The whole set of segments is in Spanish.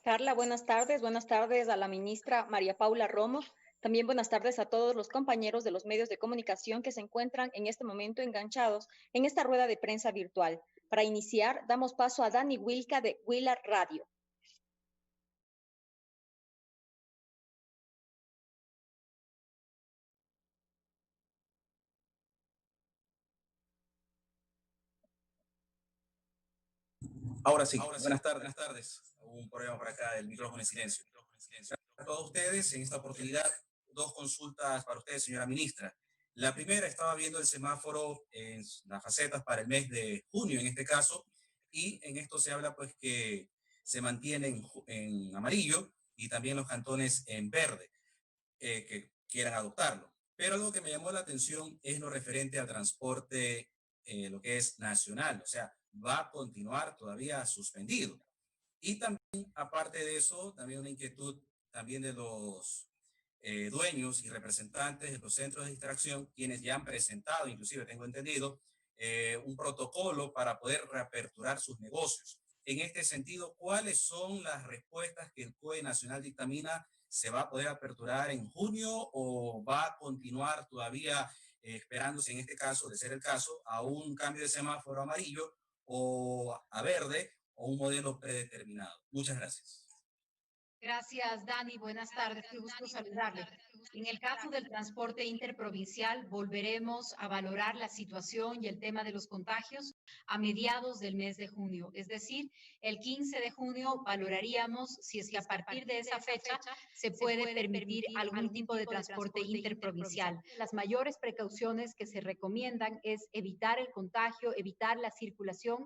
Carla, buenas tardes a la ministra María Paula Romo. También buenas tardes a todos los compañeros de los medios de comunicación que se encuentran en este momento enganchados en esta rueda de prensa virtual. Para iniciar, damos paso a Dani Wilca de Willard Radio. Ahora sí, buenas tardes. Buenas tardes. Hubo un problema por acá, el micrófono en silencio. Gracias a todos ustedes. En esta oportunidad, dos consultas para ustedes, señora ministra. La primera, estaba viendo el semáforo en las facetas para el mes de junio, en este caso, y en esto se habla pues que se mantiene en amarillo y también los cantones en verde, que quieran adoptarlo. Pero algo que me llamó la atención es lo referente al transporte, lo que es nacional, o sea, va a continuar todavía suspendido. Y también, aparte de eso, también una inquietud también de los dueños y representantes de los centros de distracción, quienes ya han presentado, inclusive tengo entendido, un protocolo para poder reaperturar sus negocios. En este sentido, ¿cuáles son las respuestas que el COE Nacional dictamina? ¿Se va a poder aperturar en junio o va a continuar todavía esperándose, en este caso, de ser el caso, a un cambio de semáforo amarillo o a verde o un modelo predeterminado? Muchas gracias. Gracias, Dani. Buenas tardes. Qué gusto saludarle. En el caso del transporte interprovincial, volveremos a valorar la situación y el tema de los contagios a mediados del mes de junio. Es decir, el 15 de junio valoraríamos si es que a partir de esa fecha se puede permitir algún tipo de transporte interprovincial. Las mayores precauciones que se recomiendan es evitar el contagio, evitar la circulación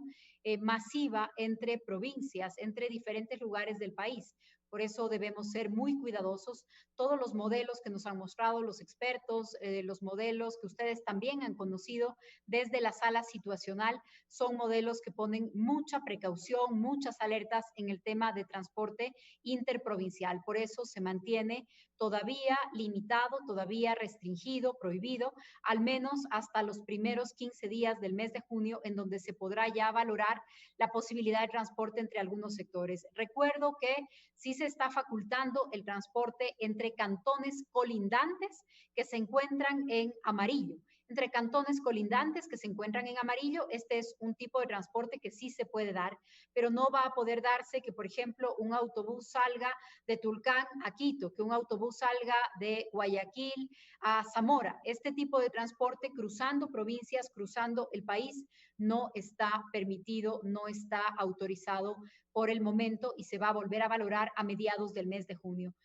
masiva entre provincias, entre diferentes lugares del país. Por eso debemos ser muy cuidadosos. Todos los modelos que nos han mostrado los expertos, los modelos que ustedes también han conocido desde la sala situacional, son modelos que ponen mucha precaución, muchas alertas en el tema de transporte interprovincial. Por eso se mantiene todavía limitado, todavía restringido, prohibido, al menos hasta los primeros 15 días del mes de junio, en donde se podrá ya valorar la posibilidad de transporte entre algunos sectores. Recuerdo que sí se está facultando el transporte entre cantones colindantes que se encuentran en amarillo. Entre cantones colindantes que se encuentran en amarillo, este es un tipo de transporte que sí se puede dar, pero no va a poder darse que, por ejemplo, un autobús salga de Tulcán a Quito, que un autobús salga de Guayaquil a Zamora. Este tipo de transporte cruzando provincias, cruzando el país, no está permitido, no está autorizado por el momento y se va a volver a valorar a mediados del mes de junio.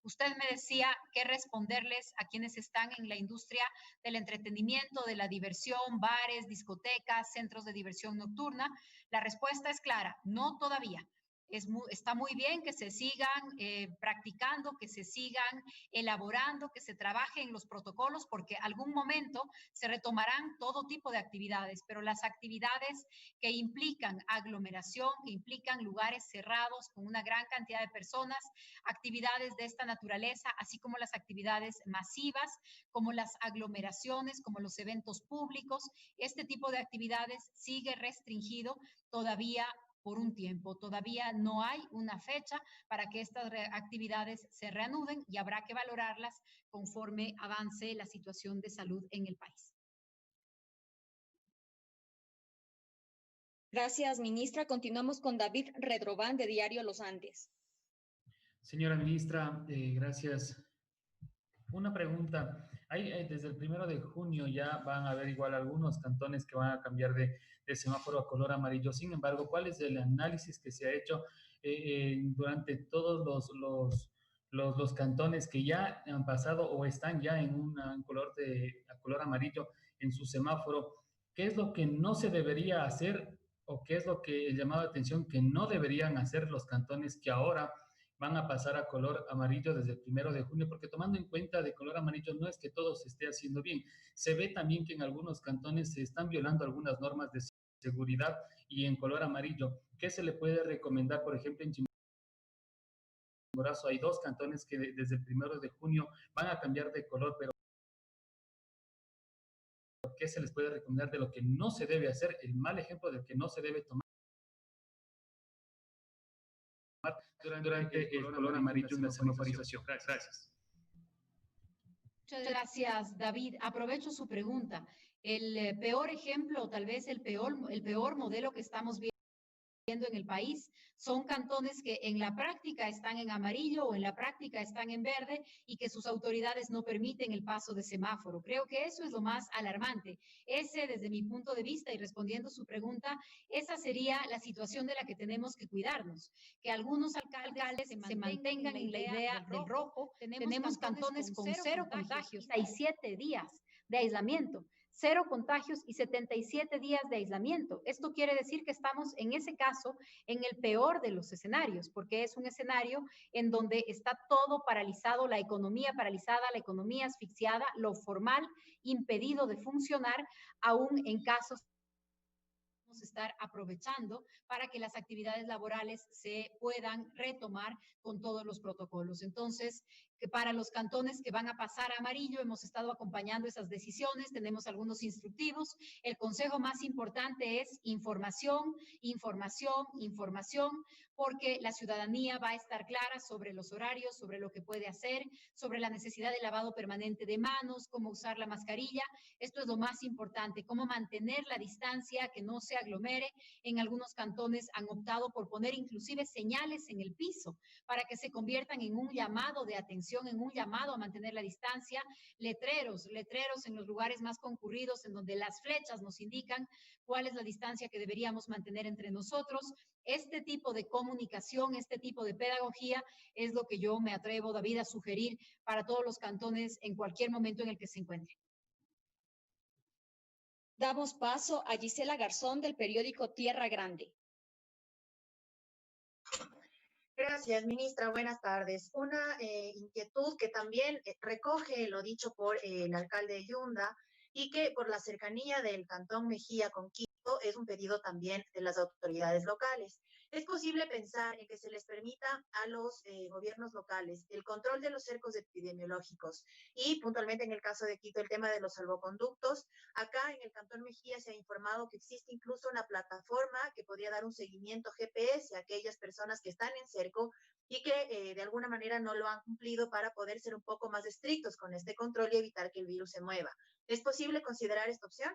Usted me decía qué responderles a quienes están en la industria del entretenimiento, de la diversión, bares, discotecas, centros de diversión nocturna. La respuesta es clara, no todavía. Está muy bien que se sigan practicando, que se sigan elaborando, que se trabaje en los protocolos, porque algún momento se retomarán todo tipo de actividades, pero las actividades que implican aglomeración, que implican lugares cerrados con una gran cantidad de personas, actividades de esta naturaleza, así como las actividades masivas, como las aglomeraciones, como los eventos públicos, este tipo de actividades sigue restringido todavía por un tiempo. Todavía no hay una fecha para que estas actividades se reanuden y habrá que valorarlas conforme avance la situación de salud en el país. Gracias, ministra. Continuamos con David Redrobán de Diario Los Andes. Señora ministra, gracias. Una pregunta. Desde el 1 de junio ya van a haber igual algunos cantones que van a cambiar de semáforo a color amarillo. Sin embargo, ¿cuál es el análisis que se ha hecho durante todos los cantones que ya han pasado o están ya en un color amarillo en su semáforo? ¿Qué es lo que no se debería hacer o qué es lo que el llamado de atención que no deberían hacer los cantones que ahora van a pasar a color amarillo desde el 1 de junio? Porque tomando en cuenta de color amarillo no es que todo se esté haciendo bien. Se ve también que en algunos cantones se están violando algunas normas de seguridad y en color amarillo. ¿Qué se le puede recomendar? Por ejemplo, en Chimborazo hay dos cantones que desde el 1 de junio van a cambiar de color, pero ¿qué se les puede recomendar de lo que no se debe hacer? El mal ejemplo del que no se debe tomar durante el color amarillo en la semaforización. Gracias. Muchas gracias, David. Aprovecho su pregunta. El peor ejemplo, tal vez el peor modelo que estamos viendo en el país son cantones que en la práctica están en amarillo o en la práctica están en verde y que sus autoridades no permiten el paso de semáforo. Creo que eso es lo más alarmante. Ese, desde mi punto de vista y respondiendo su pregunta, esa sería la situación de la que tenemos que cuidarnos. Que algunos alcaldes se mantengan en la idea del rojo. Tenemos cantones con cero contagios, 77 días de aislamiento. 0 contagios y 77 días de aislamiento. Esto quiere decir que estamos en ese caso en el peor de los escenarios, porque es un escenario en donde está todo paralizado, la economía paralizada, la economía asfixiada, lo formal impedido de funcionar, aún en casos estar aprovechando para que las actividades laborales se puedan retomar con todos los protocolos. Entonces, que para los cantones que van a pasar a amarillo, hemos estado acompañando esas decisiones, tenemos algunos instructivos. El consejo más importante es información, información, información, porque la ciudadanía va a estar clara sobre los horarios, sobre lo que puede hacer, sobre la necesidad de lavado permanente de manos, cómo usar la mascarilla. Esto es lo más importante, cómo mantener la distancia, que no se aglomere. En algunos cantones han optado por poner inclusive señales en el piso para que se conviertan en un llamado de atención, en un llamado a mantener la distancia, letreros en los lugares más concurridos en donde las flechas nos indican cuál es la distancia que deberíamos mantener entre nosotros. Este tipo de comunicación, este tipo de pedagogía es lo que yo me atrevo, David, a sugerir para todos los cantones en cualquier momento en el que se encuentren. Damos paso a Gisela Garzón del periódico Tierra Grande. Gracias, ministra. Buenas tardes. Una inquietud que también recoge lo dicho por el alcalde de Yunda y que por la cercanía del Cantón Mejía con Quito es un pedido también de las autoridades locales. ¿Es posible pensar en que se les permita a los gobiernos locales el control de los cercos epidemiológicos y puntualmente en el caso de Quito el tema de los salvoconductos? Acá en el Cantón Mejía se ha informado que existe incluso una plataforma que podría dar un seguimiento GPS a aquellas personas que están en cerco y que de alguna manera no lo han cumplido para poder ser un poco más estrictos con este control y evitar que el virus se mueva. ¿Es posible considerar esta opción?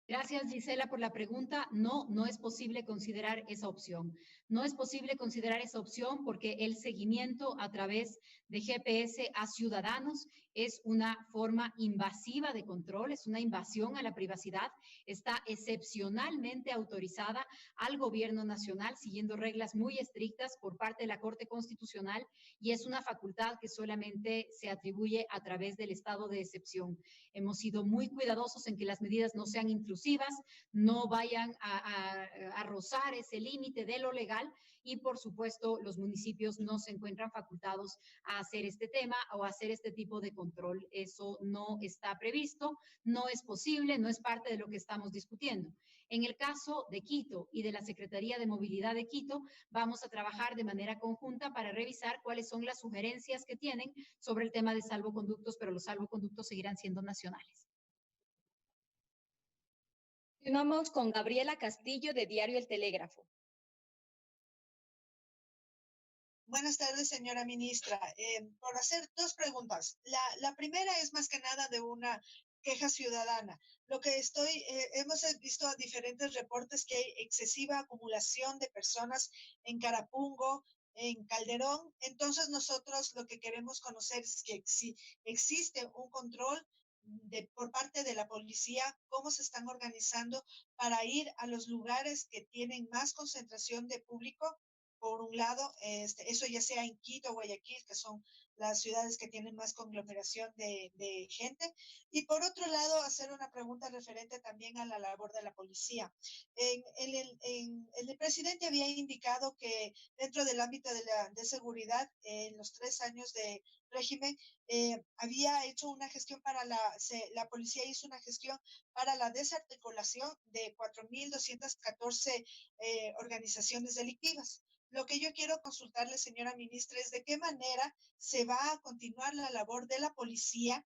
Gracias, Gisela, por la pregunta. No, no es posible considerar esa opción. No es posible considerar esa opción porque el seguimiento a través de GPS a ciudadanos es una forma invasiva de control, es una invasión a la privacidad. Está excepcionalmente autorizada al gobierno nacional, siguiendo reglas muy estrictas por parte de la Corte Constitucional, y es una facultad que solamente se atribuye a través del estado de excepción. Hemos sido muy cuidadosos en que las medidas no sean intrusivas, no vayan a rozar ese límite de lo legal, y por supuesto los municipios no se encuentran facultados a hacer este tema o a hacer este tipo de control. Eso no está previsto, no es posible, no es parte de lo que estamos discutiendo. En el caso de Quito y de la Secretaría de Movilidad de Quito, vamos a trabajar de manera conjunta para revisar cuáles son las sugerencias que tienen sobre el tema de salvoconductos, pero los salvoconductos seguirán siendo nacionales. Continuamos con Gabriela Castillo de Diario El Telégrafo. Buenas tardes, señora ministra. Por hacer dos preguntas. La primera es más que nada de una queja ciudadana. Hemos visto diferentes reportes que hay excesiva acumulación de personas en Carapungo, en Calderón. Entonces nosotros lo que queremos conocer es que si existe un control por parte de la policía, cómo se están organizando para ir a los lugares que tienen más concentración de público. Por un lado, eso ya sea en Quito o Guayaquil, que son las ciudades que tienen más conglomeración de gente. Y por otro lado, hacer una pregunta referente también a la labor de la policía. El presidente había indicado que dentro del ámbito de seguridad, en los 3 años de régimen, había hecho una gestión la policía hizo una gestión para la desarticulación de 4.214 organizaciones delictivas. Lo que yo quiero consultarle, señora ministra, es de qué manera se va a continuar la labor de la policía,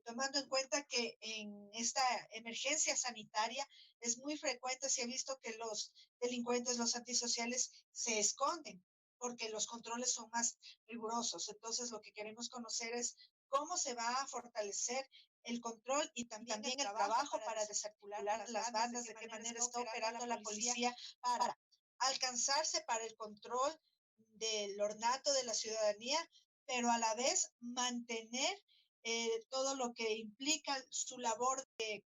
tomando en cuenta que en esta emergencia sanitaria es muy frecuente, se ha visto que los delincuentes, los antisociales, se esconden. porque los controles son más rigurosos. Entonces, lo que queremos conocer es cómo se va a fortalecer el control y también el trabajo para desarticular las bandas, de qué manera está operando la policía para alcanzarse para el control del ornato de la ciudadanía, pero a la vez mantener todo lo que implica su labor de,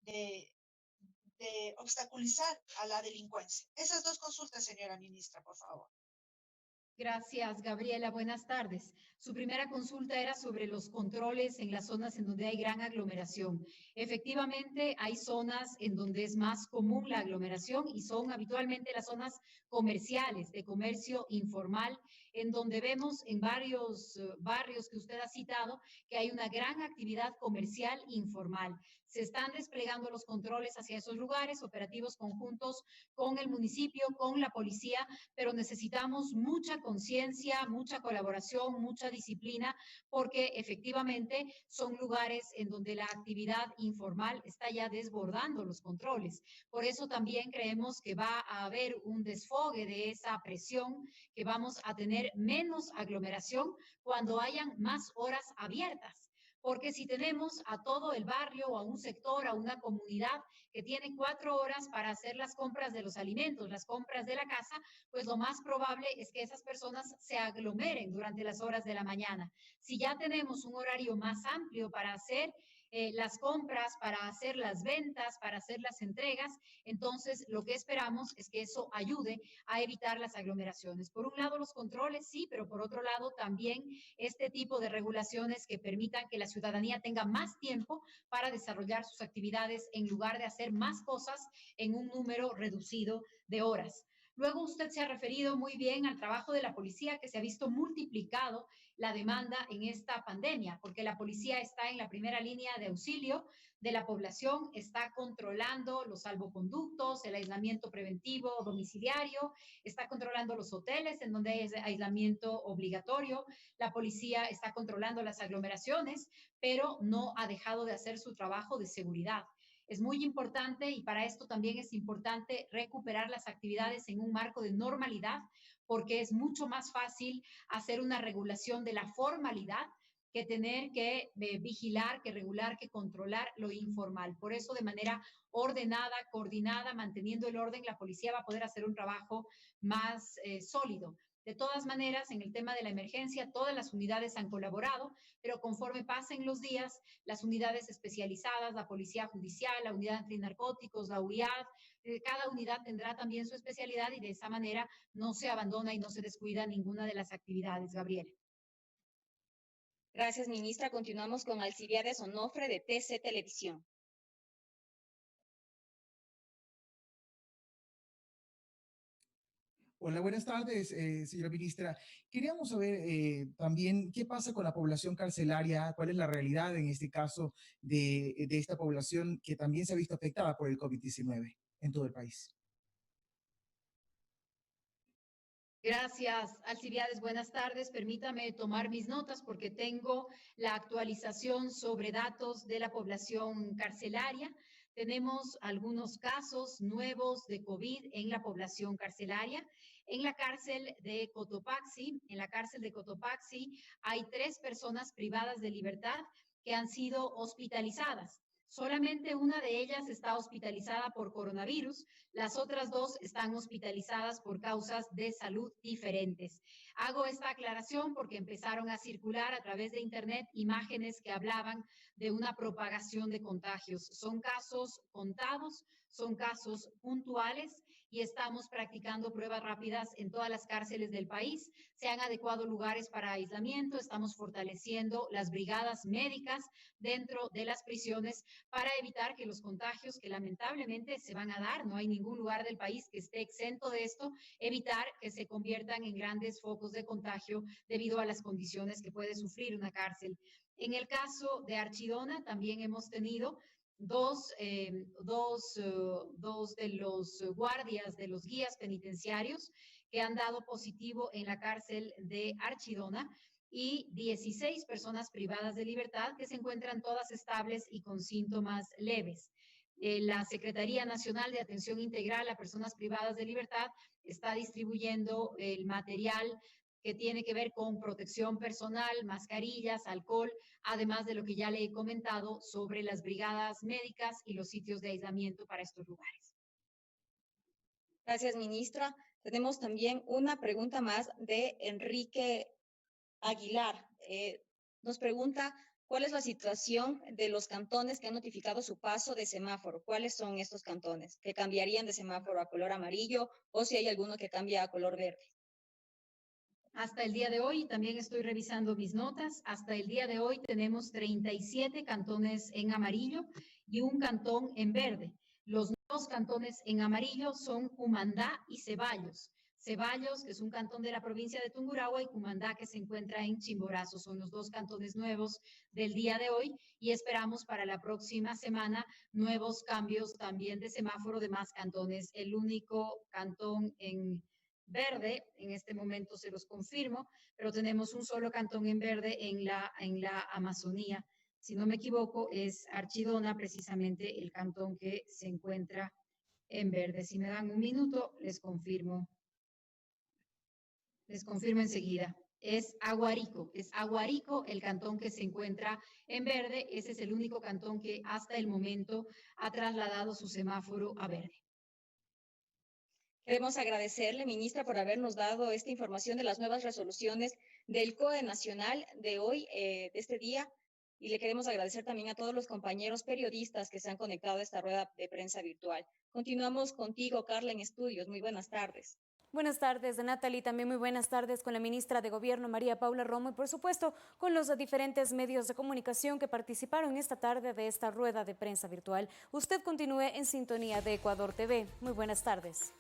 de obstaculizar a la delincuencia. Esas dos consultas, señora ministra, por favor. Gracias, Gabriela. Buenas tardes. Su primera consulta era sobre los controles en las zonas en donde hay gran aglomeración. Efectivamente, hay zonas en donde es más común la aglomeración y son habitualmente las zonas comerciales, de comercio informal, en donde vemos en varios barrios que usted ha citado que hay una gran actividad comercial informal. Se están desplegando los controles hacia esos lugares, operativos conjuntos con el municipio, con la policía, pero necesitamos mucha conciencia, mucha colaboración, mucha disciplina, porque efectivamente son lugares en donde la actividad informal está ya desbordando los controles. Por eso también creemos que va a haber un desfogue de esa presión, que vamos a tener menos aglomeración cuando hayan más horas abiertas. Porque si tenemos a todo el barrio o a un sector, a una comunidad que tiene 4 horas para hacer las compras de los alimentos, las compras de la casa, pues lo más probable es que esas personas se aglomeren durante las horas de la mañana. Si ya tenemos un horario más amplio para hacer las compras, para hacer las ventas, para hacer las entregas, entonces lo que esperamos es que eso ayude a evitar las aglomeraciones. Por un lado los controles, sí, pero por otro lado también este tipo de regulaciones que permitan que la ciudadanía tenga más tiempo para desarrollar sus actividades en lugar de hacer más cosas en un número reducido de horas. Luego usted se ha referido muy bien al trabajo de la policía, que se ha visto multiplicado la demanda en esta pandemia, porque la policía está en la primera línea de auxilio de la población, está controlando los salvoconductos, el aislamiento preventivo domiciliario, está controlando los hoteles en donde hay aislamiento obligatorio, la policía está controlando las aglomeraciones, pero no ha dejado de hacer su trabajo de seguridad. Es muy importante y para esto también es importante recuperar las actividades en un marco de normalidad, porque es mucho más fácil hacer una regulación de la formalidad que tener que vigilar, que regular, que controlar lo informal. Por eso, de manera ordenada, coordinada, manteniendo el orden, la policía va a poder hacer un trabajo más sólido. De todas maneras, en el tema de la emergencia, todas las unidades han colaborado, pero conforme pasen los días, las unidades especializadas, la Policía Judicial, la Unidad Antinarcóticos, la UIAD, cada unidad tendrá también su especialidad y de esa manera no se abandona y no se descuida ninguna de las actividades. Gabriela. Gracias, ministra. Continuamos con Alcibiades Onofre de TC Televisión. Hola, buenas tardes, señora ministra. Queríamos saber también qué pasa con la población carcelaria, cuál es la realidad en este caso de esta población que también se ha visto afectada por el COVID-19 en todo el país. Gracias, Alcibiades. Buenas tardes. Permítame tomar mis notas porque tengo la actualización sobre datos de la población carcelaria. Tenemos algunos casos nuevos de COVID en la población carcelaria. En la cárcel de Cotopaxi, hay 3 personas privadas de libertad que han sido hospitalizadas. Solamente una de ellas está hospitalizada por coronavirus, las otras 2 están hospitalizadas por causas de salud diferentes. Hago esta aclaración porque empezaron a circular a través de Internet imágenes que hablaban de una propagación de contagios. Son casos contados, son casos puntuales y estamos practicando pruebas rápidas en todas las cárceles del país. Se han adecuado lugares para aislamiento, estamos fortaleciendo las brigadas médicas dentro de las prisiones para evitar que los contagios que lamentablemente se van a dar, no hay ningún lugar del país que esté exento de esto, evitar que se conviertan en grandes focos de contagio debido a las condiciones que puede sufrir una cárcel. En el caso de Archidona también hemos tenido dos de los guardias, de los guías penitenciarios que han dado positivo en la cárcel de Archidona y 16 personas privadas de libertad que se encuentran todas estables y con síntomas leves. La Secretaría Nacional de Atención Integral a Personas Privadas de Libertad está distribuyendo el material que tiene que ver con protección personal, mascarillas, alcohol, además de lo que ya le he comentado sobre las brigadas médicas y los sitios de aislamiento para estos lugares. Gracias, ministra. Tenemos también una pregunta más de Enrique Aguilar. Nos pregunta, ¿cuál es la situación de los cantones que han notificado su paso de semáforo? ¿Cuáles son estos cantones que cambiarían de semáforo a color amarillo o si hay alguno que cambia a color verde? Hasta el día de hoy, también estoy revisando mis notas, hasta el día de hoy tenemos 37 cantones en amarillo y un cantón en verde. Los dos cantones en amarillo son Cumandá y Ceballos. Ceballos, que es un cantón de la provincia de Tungurahua, y Cumandá, que se encuentra en Chimborazo. Son los dos cantones nuevos del día de hoy y esperamos para la próxima semana nuevos cambios también de semáforo de más cantones. El único cantón en verde, en este momento se los confirmo, pero tenemos un solo cantón en verde en la Amazonía. Si no me equivoco, es Archidona, precisamente el cantón que se encuentra en verde. Si me dan un minuto, les confirmo. Les confirmo enseguida. Es Aguarico el cantón que se encuentra en verde. Ese es el único cantón que hasta el momento ha trasladado su semáforo a verde. Queremos agradecerle, ministra, por habernos dado esta información de las nuevas resoluciones del COE Nacional de hoy, de este día, y le queremos agradecer también a todos los compañeros periodistas que se han conectado a esta rueda de prensa virtual. Continuamos contigo, Carla, en estudios. Muy buenas tardes. Buenas tardes, Natalie. También muy buenas tardes con la ministra de Gobierno, María Paula Romo, y por supuesto con los diferentes medios de comunicación que participaron esta tarde de esta rueda de prensa virtual. Usted continúe en sintonía de Ecuador TV. Muy buenas tardes.